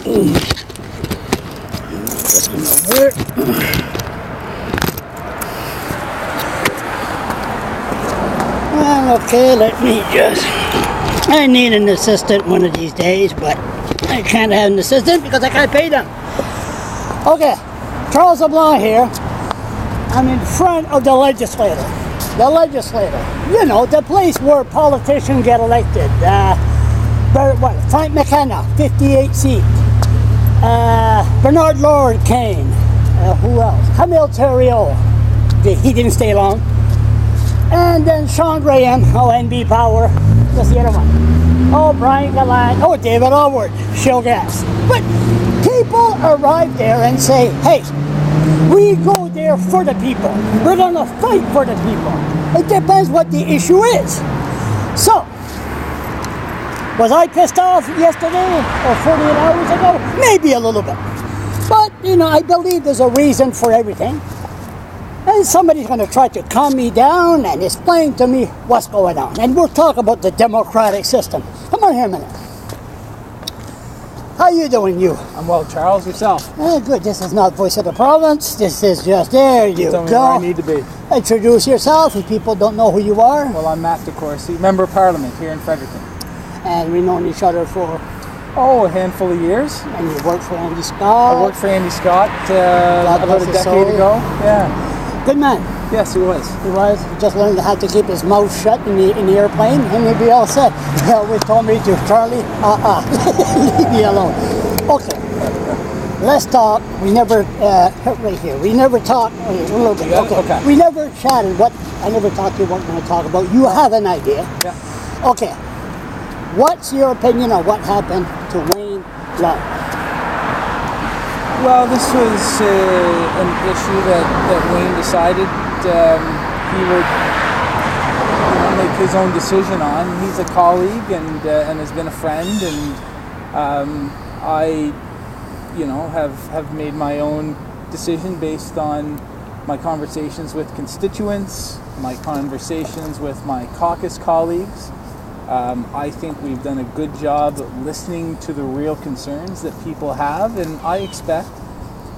This one over. Well, okay, let me just... I need an assistant one of these days, but I can't have an assistant because I can't pay them. Okay, Charles LeBlanc here. I'm in front of the legislature. The legislature. You know, the place where politicians get elected. Frank McKenna, 58 seat. Bernard Lord Kane. Who else? Camille Thériault. He didn't stay long. And then Sean Graham, NB Power. That's the other one. Oh, Brian Gallant. Oh, David Allward, Shell Gas. But people arrive there and say, hey, we go there for the people. We're going to fight for the people. It depends what the issue is. So, was I pissed off yesterday or 48 hours ago? Maybe a little bit. But, you know, I believe there's a reason for everything. And somebody's going to try to calm me down and explain to me what's going on. And we'll talk about the democratic system. Come on here a minute. How you doing, you? I'm well, Charles. Yourself? Good. This is not Voice of the Province. This is just, there you go. Where I need to be. Introduce yourself if people don't know who you are. Well, I'm Matt DeCourcey, Member of Parliament here in Fredericton. And we've known each other for... a handful of years. And you worked for Andy Scott. I worked for Andy Scott about a decade ago. Yeah. Good man. Yes, he was. He was. He just learned how to keep his mouth shut in the airplane, and he'd be all set. He always told me to, Charlie, leave me alone. Okay. Let's talk. We never, right here, we never talked, a little bit. Okay. We never chatted. I never talked to you what we're going to talk about. You have an idea. Yeah. Okay. What's your opinion on what happened to Wayne Long? Well, this was an issue that Wayne decided he would make his own decision on. He's a colleague and has been a friend, and I, have made my own decision based on my conversations with constituents, my conversations with my caucus colleagues. I think we've done a good job listening to the real concerns that people have, and I expect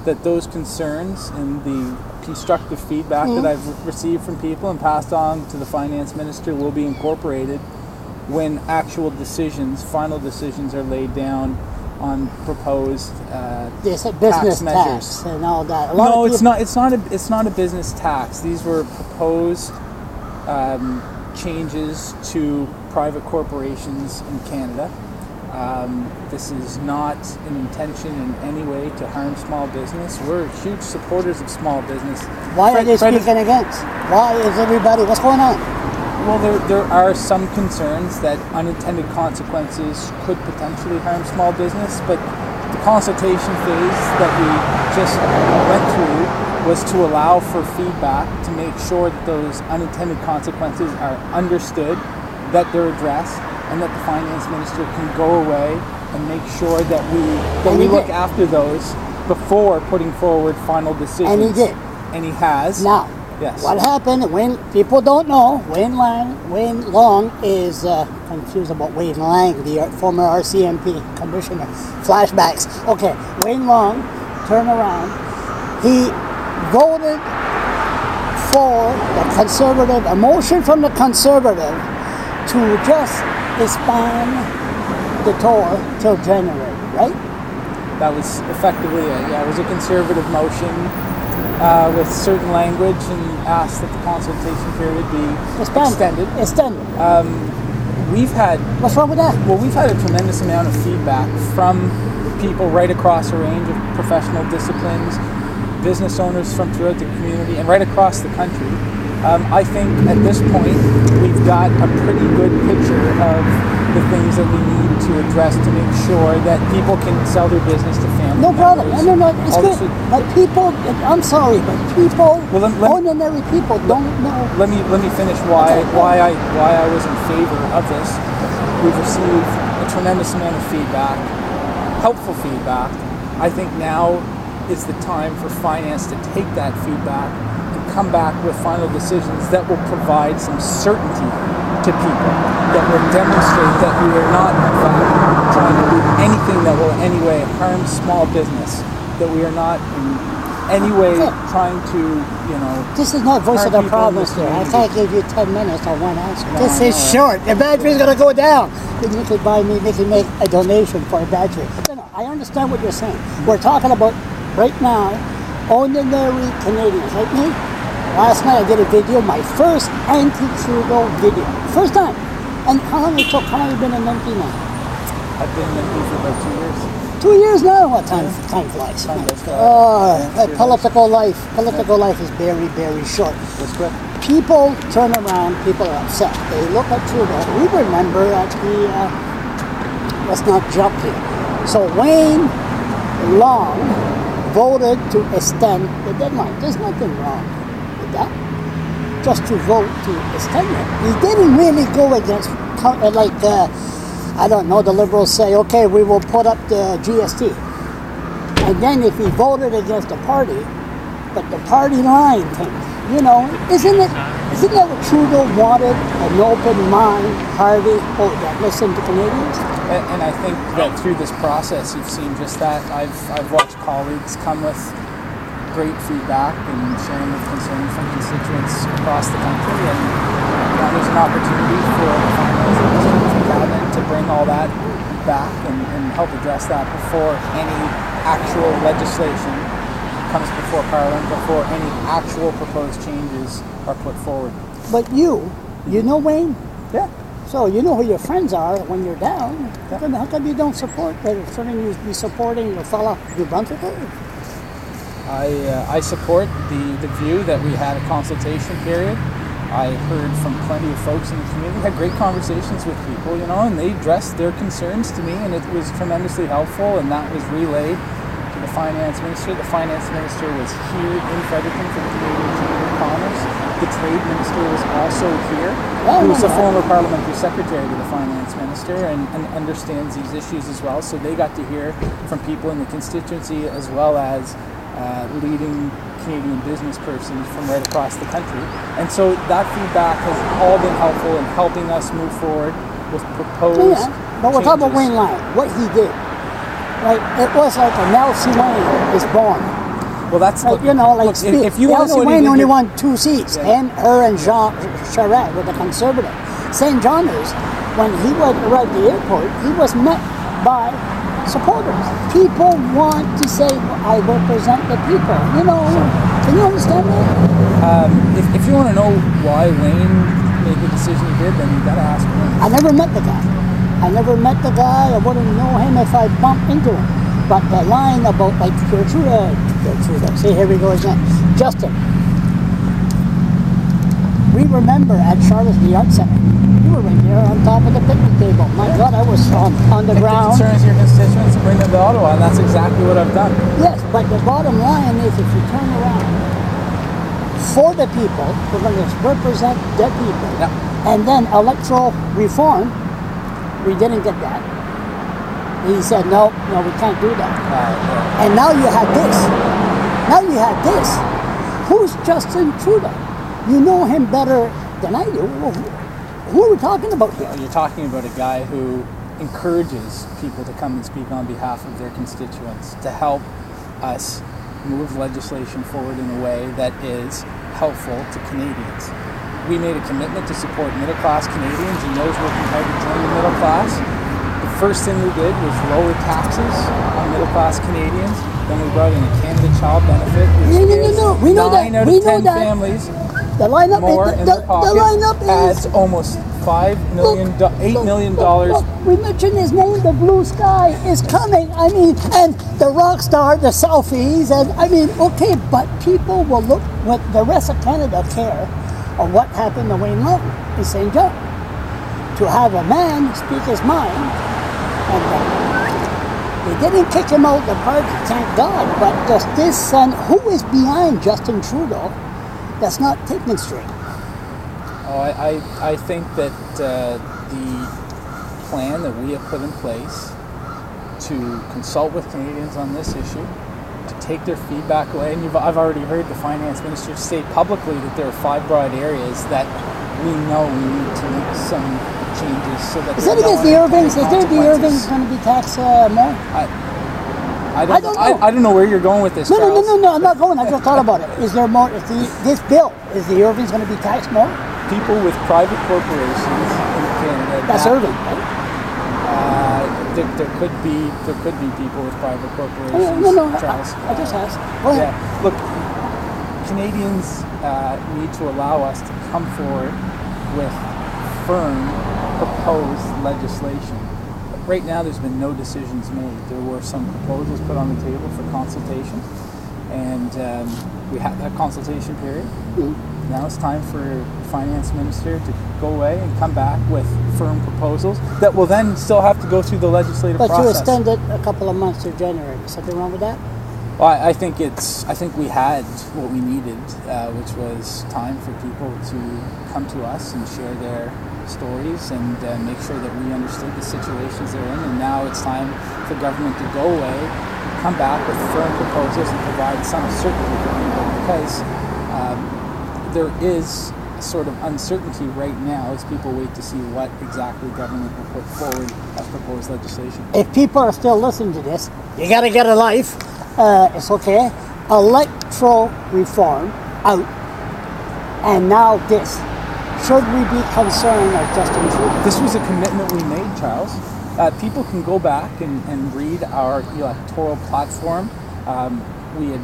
that those concerns and the constructive feedback that I've received from people and passed on to the finance minister will be incorporated when actual decisions, final decisions, are laid down on proposed business tax measures tax and all that. No, it's not. It's not a business tax. These were proposed changes to private corporations in Canada. This is not an intention in any way to harm small business. We're huge supporters of small business. Why are they speaking against? Why is everybody? What's going on? Well, there are some concerns that unintended consequences could potentially harm small business, but the consultation phase that we just went through was to allow for feedback to make sure that those unintended consequences are understood, that they're addressed, and that the finance minister can go away and make sure that we look after those before putting forward final decisions. And he did. And he has. Now, yes. What happened when people don't know, Wayne Long is confused about Wayne Lang, the former RCMP commissioner. Flashbacks. Okay, Wayne Long turned around. He voted for a motion from the Conservative to just expand the tour till January, right? That was effectively it. Yeah, it was a Conservative motion with certain language and asked that the consultation period be extended. What's wrong with that? Well, we've had a tremendous amount of feedback from people right across a range of professional disciplines, business owners from throughout the community and right across the country. I think at this point we've got a pretty good picture of the things that we need to address to make sure that people can sell their business to family No problem. members. No, it's good. But people, I'm sorry, but people, ordinary people don't know. Let me finish why I was in favor of this. We've received a tremendous amount of feedback, helpful feedback. I think now is the time for finance to take that feedback and come back with final decisions that will provide some certainty to people, that will demonstrate that we are not, in fact, trying to do anything that will any way harms small business, that we are not in any way trying to, This is not voice of the province there. I can't give you 10 minutes on one answer. This is short. The battery is going to go down. Then you can buy me, they can make a donation for a battery. I understand what you're saying. We're talking about, right now, ordinary Canadians like me. Last night I did a video, my first anti-Trudeau video. First time. And how long it took? How long have you been in MP now? I've been in MP for about 2 years. 2 years now? What time flies? Political life is very, very short. That's quick. People turn around, people are upset. They look at Trudeau. We remember at let's not jump here. So Wayne Long voted to extend the deadline. There's nothing wrong with that. Just to vote to extend it. He didn't really go against, I don't know, the Liberals say, okay, we will put up the GST. And then if he voted against the party, but the party line thing, isn't that what Trudeau wanted? An open mind party that listened to Canadians? And I think that through this process, you've seen just that. I've watched colleagues come with great feedback and sharing of concern from constituents across the country, and there's an opportunity for the finance and cabinet to bring all that back and help address that before any actual legislation comes before Parliament, before any actual proposed changes are put forward. But you know Wayne? Yeah. So you know who your friends are when you're down. How come you don't support? Shouldn't you be supporting your fellow New Brunswicker? I support the view that we had a consultation period. I heard from plenty of folks in the community, had great conversations with people, and they addressed their concerns to me, and it was tremendously helpful, and that was relayed to the finance minister. The finance minister was here in Fredericton for the Canadian Chamber of Commerce. The trade minister was also here, who was a former parliamentary secretary to the finance minister and understands these issues as well. So they got to hear from people in the constituency as well as leading Canadian business persons from right across the country. And so that feedback has all been helpful in helping us move forward with proposed but we're talking about Wayne Lang, what he did. It was like a Nelson Wayne is born. Well, that's if you Nelson Wayne only won 2 seats, him, her, and Jean Charest with the Conservative. St. John's, when he arrived at the airport, he was met by supporters. People want to say, I represent the people. Can you understand that? If you want to know why Wayne made the decision he did, then you got to ask him. I never met the guy. I wouldn't know him if I bumped into him. But the line about Trudeau, see, here we go again. Justin, we remember at Charlotte's the Art Center. You were right there on top of the picnic table. My God, I was on the ground. Concerns your constituents and bring them to Ottawa, and that's exactly what I've done. Yes, but the bottom line is if you turn around for the people, we're going to represent the people. Yeah. And then electoral reform, we didn't get that. He said, no, we can't do that. And now you have this. Who's Justin Trudeau? You know him better than I do. Who are we talking about here? You're talking about a guy who encourages people to come and speak on behalf of their constituents, to help us move legislation forward in a way that is helpful to Canadians. We made a commitment to support middle-class Canadians and those working hard to join the middle class. The first thing we did was lower taxes on middle-class Canadians. Then we brought in a Canada Child Benefit, which gives 9 out of 10 families more in their pocket, adds almost $8 million. We mentioned his name, the blue sky is coming. And the rock star, the selfies, okay, but people will look, what the rest of Canada care of what happened to Wayne Long in St. John. To have a man speak his mind, and they didn't kick him out of the party, thank God, but does this son, who is behind Justin Trudeau, that's not taking straight? I think that the plan that we have put in place to consult with Canadians on this issue, to take their feedback away, and I've already heard the finance minister say publicly that there are 5 broad areas that we know we need to make some changes so that. Is that against the Irvings? Is there the Irvings going to be taxed more? I I don't know. I don't know where you're going with this, No, Charles. no, I'm not going. I just thought about it. Is there more? This bill, is the Irvings going to be taxed more? People with private corporations in Canada. That's Irving, right? There could be people with private corporations. No, Charles. I just asked. Go ahead. Yeah. Look, Canadians need to allow us to come forward with firm proposed legislation. But right now, there's been no decisions made. There were some proposals put on the table for consultation, and we had that consultation period. Mm-hmm. Now it's time for the finance minister to go away and come back with firm proposals that will then still have to go through the legislative process. But you extended a couple of months to January. Is something wrong with that? Well, I think we had what we needed, which was time for people to come to us and share their stories and make sure that we understood the situations they're in. And now it's time for government to go away, come back with firm proposals and provide some certainty for people, because there is sort of uncertainty right now as people wait to see what exactly government will put forward as proposed legislation. If people are still listening to this, you got to get a life. It's okay. Electoral reform out, and now this. Should we be concerned of Justin Trudeau? This was a commitment we made, Charles. People can go back and read our electoral platform. We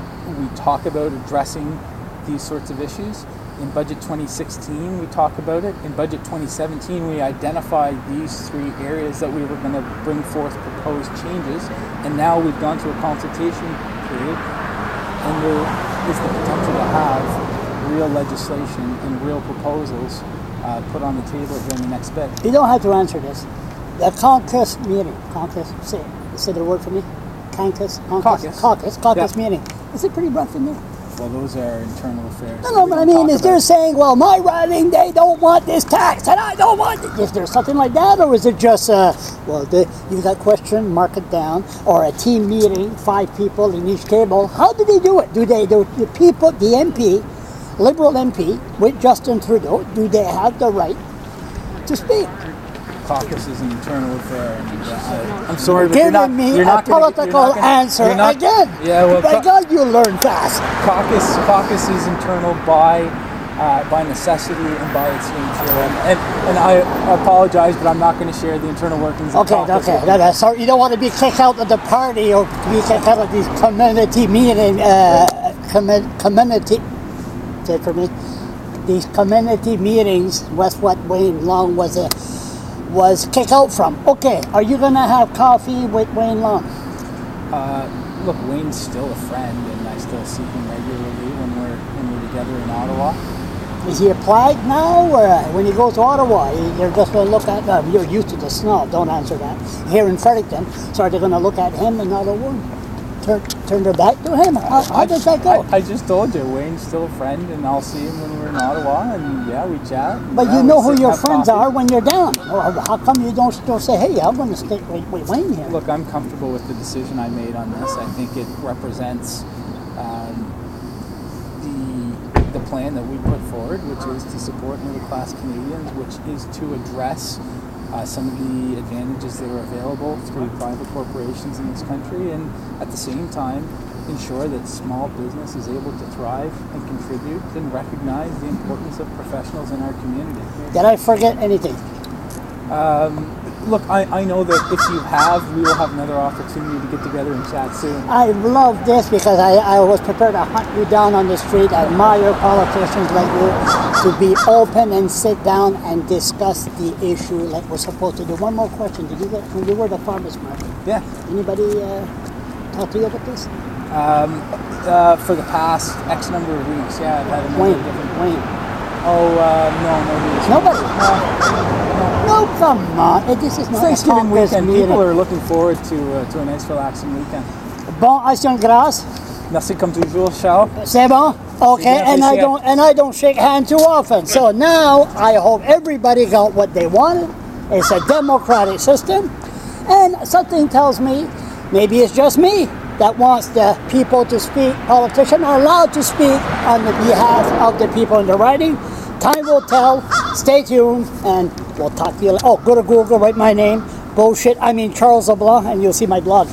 talk about addressing these sorts of issues. In Budget 2016, we talk about it. In Budget 2017, we identified these three areas that we were going to bring forth proposed changes. And now we've gone to a consultation period, and there is the potential to have real legislation and real proposals put on the table during the next bit. You don't have to answer this. The caucus meeting, say the word for me. Caucus Yeah. meeting. Is it pretty rough in there? Well, those are internal affairs. No, but I mean, is there saying, well, my riding, they don't want this tax, and I don't want it? Is there something like that, or is it just, you got question, mark it down, or a team meeting, 5 people in each table? How do they do it? Do the people, the MP, Liberal MP, with Justin Trudeau, do they have the right to speak? Caucus is an internal affair. And, I'm sorry, but Give you're not me you're a not political answer again. Yeah, well, by God, you learn fast. Caucus is internal by necessity and by its nature. And I apologize, but I'm not going to share the internal workings of caucus. Okay. Sorry, you don't want to be kicked out of the party or be kicked out of these community meeting, community. Say it for me. These community meetings. Was what Wayne Long was kicked out from. Okay, are you going to have coffee with Wayne Long? Look, Wayne's still a friend, and I still see him regularly when we're together in Ottawa. Is he applied now, or when he goes to Ottawa, they're just going to look at, you're used to the snow, don't answer that, here in Fredericton, so are they going to look at him and not a woman? Turn their back to him? How does that go? I just told you, Wayne's still a friend, and I'll see him when we're in Ottawa, and yeah, we chat. But you know who your friends are when you're down. How come you don't still say, hey, I'm going to stick with Wayne here? Look, I'm comfortable with the decision I made on this. I think it represents the plan that we put forward, which is to support middle-class Canadians, which is to address some of the advantages that are available through private corporations in this country, and at the same time ensure that small business is able to thrive and contribute and recognize the importance of professionals in our community. Did I forget anything? Look, I know that if you have, we will have another opportunity to get together and chat soon. I love this because I was prepared to hunt you down on the street. I admire politicians like you to be open and sit down and discuss the issue like we're supposed to do. One more question. Did you get, when you were at the farmer's market? Yeah. Anybody talk to you about this? For the past X number of weeks, yeah. I've had a number of different... Wayne. Oh, Nobody? No, come on. This is not Thanksgiving a weekend. meeting. People are looking forward to a nice relaxing weekend. Bon, action grâce. Merci comme toujours, Charles. C'est bon? Okay, and I don't shake hands too often. So now I hope everybody got what they wanted. It's a democratic system, and something tells me, maybe it's just me, that wants the people to speak. Politicians are allowed to speak on the behalf of the people in the writing. Time will tell. Stay tuned, and we'll talk to you. Oh, go to Google, write my name. Charles LeBlanc, and you'll see my blog.